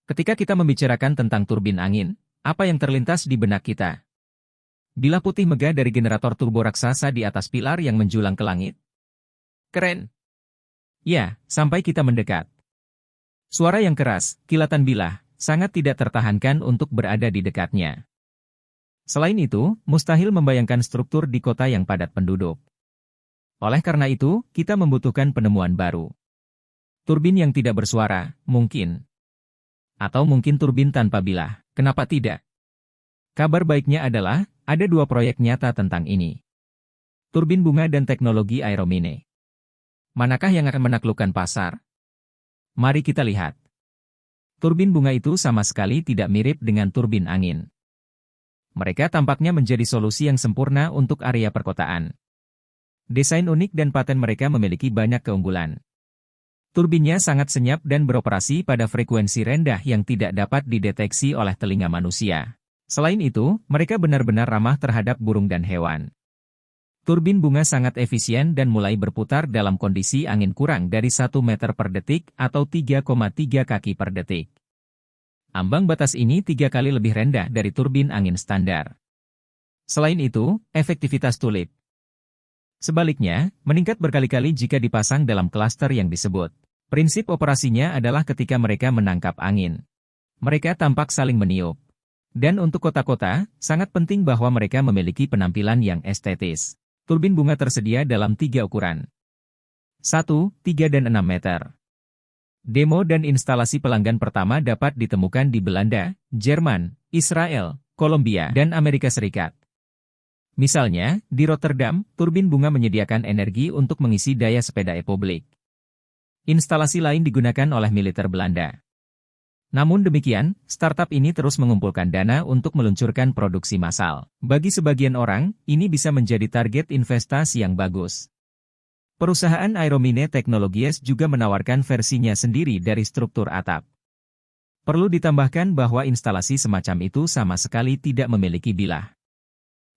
Ketika kita membicarakan tentang turbin angin, apa yang terlintas di benak kita? Bilah putih megah dari generator turbo raksasa di atas pilar yang menjulang ke langit? Keren. Ya, sampai kita mendekat. Suara yang keras, kilatan bilah, sangat tidak tertahankan untuk berada di dekatnya. Selain itu, mustahil membayangkan struktur di kota yang padat penduduk. Oleh karena itu, kita membutuhkan penemuan baru. Turbin yang tidak bersuara, mungkin. Atau mungkin turbin tanpa bilah, kenapa tidak? Kabar baiknya adalah, ada dua proyek nyata tentang ini. Turbin bunga dan teknologi Aeromine. Manakah yang akan menaklukkan pasar? Mari kita lihat. Turbin bunga itu sama sekali tidak mirip dengan turbin angin. Mereka tampaknya menjadi solusi yang sempurna untuk area perkotaan. Desain unik dan paten mereka memiliki banyak keunggulan. Turbinnya sangat senyap dan beroperasi pada frekuensi rendah yang tidak dapat dideteksi oleh telinga manusia. Selain itu, mereka benar-benar ramah terhadap burung dan hewan. Turbin bunga sangat efisien dan mulai berputar dalam kondisi angin kurang dari 1 meter per detik atau 3,3 kaki per detik. Ambang batas ini 3 kali lebih rendah dari turbin angin standar. Selain itu, efektivitas tulip. Sebaliknya, meningkat berkali-kali jika dipasang dalam klaster yang disebut. Prinsip operasinya adalah ketika mereka menangkap angin. Mereka tampak saling meniup. Dan untuk kota-kota, sangat penting bahwa mereka memiliki penampilan yang estetis. Turbin bunga tersedia dalam 3 ukuran. 1, 3 dan 6 meter. Demo dan instalasi pelanggan pertama dapat ditemukan di Belanda, Jerman, Israel, Kolombia, dan Amerika Serikat. Misalnya, di Rotterdam, turbin bunga menyediakan energi untuk mengisi daya sepeda e-publik. Instalasi lain digunakan oleh militer Belanda. Namun demikian, startup ini terus mengumpulkan dana untuk meluncurkan produksi massal. Bagi sebagian orang, ini bisa menjadi target investasi yang bagus. Perusahaan Aeromine Technologies juga menawarkan versinya sendiri dari struktur atap. Perlu ditambahkan bahwa instalasi semacam itu sama sekali tidak memiliki bilah.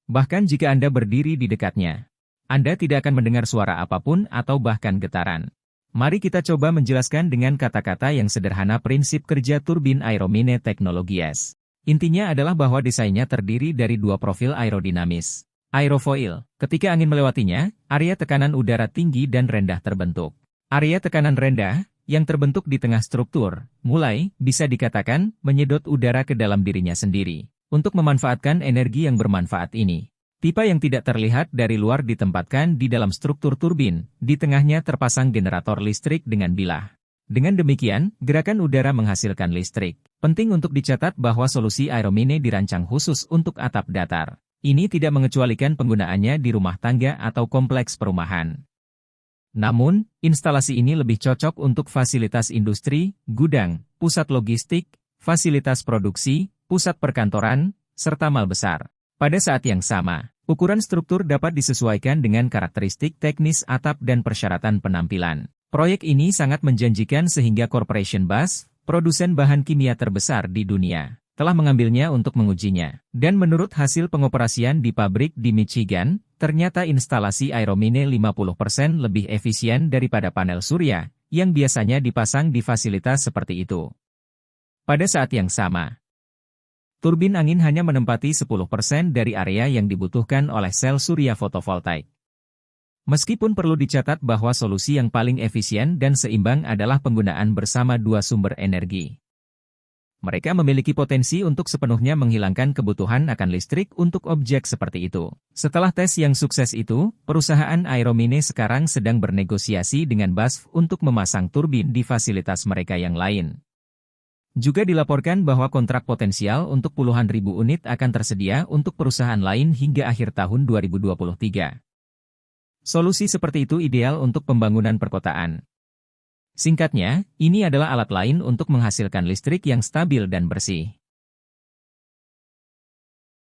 Bahkan jika Anda berdiri di dekatnya, Anda tidak akan mendengar suara apapun atau bahkan getaran. Mari kita coba menjelaskan dengan kata-kata yang sederhana prinsip kerja turbin Aeromine Technologies. Intinya adalah bahwa desainnya terdiri dari 2 profil aerodinamis. Aerofoil, ketika angin melewatinya, area tekanan udara tinggi dan rendah terbentuk. Area tekanan rendah, yang terbentuk di tengah struktur, mulai, bisa dikatakan, menyedot udara ke dalam dirinya sendiri. Untuk memanfaatkan energi yang bermanfaat ini, pipa yang tidak terlihat dari luar ditempatkan di dalam struktur turbin, di tengahnya terpasang generator listrik dengan bilah. Dengan demikian, gerakan udara menghasilkan listrik. Penting untuk dicatat bahwa solusi Aeromine dirancang khusus untuk atap datar. Ini tidak mengecualikan penggunaannya di rumah tangga atau kompleks perumahan. Namun, instalasi ini lebih cocok untuk fasilitas industri, gudang, pusat logistik, fasilitas produksi, pusat perkantoran, serta mal besar. Pada saat yang sama, ukuran struktur dapat disesuaikan dengan karakteristik teknis atap dan persyaratan penampilan. Proyek ini sangat menjanjikan sehingga Corporation Bus, produsen bahan kimia terbesar di dunia, telah mengambilnya untuk mengujinya. Dan menurut hasil pengoperasian di pabrik di Michigan, ternyata instalasi Aeromine 50% lebih efisien daripada panel surya, yang biasanya dipasang di fasilitas seperti itu. Pada saat yang sama, turbin angin hanya menempati 10% dari area yang dibutuhkan oleh sel surya fotovoltaik. Meskipun perlu dicatat bahwa solusi yang paling efisien dan seimbang adalah penggunaan bersama 2 sumber energi. Mereka memiliki potensi untuk sepenuhnya menghilangkan kebutuhan akan listrik untuk objek seperti itu. Setelah tes yang sukses itu, perusahaan Aeromine sekarang sedang bernegosiasi dengan BASF untuk memasang turbin di fasilitas mereka yang lain. Juga dilaporkan bahwa kontrak potensial untuk puluhan ribu unit akan tersedia untuk perusahaan lain hingga akhir tahun 2023. Solusi seperti itu ideal untuk pembangunan perkotaan. Singkatnya, ini adalah alat lain untuk menghasilkan listrik yang stabil dan bersih.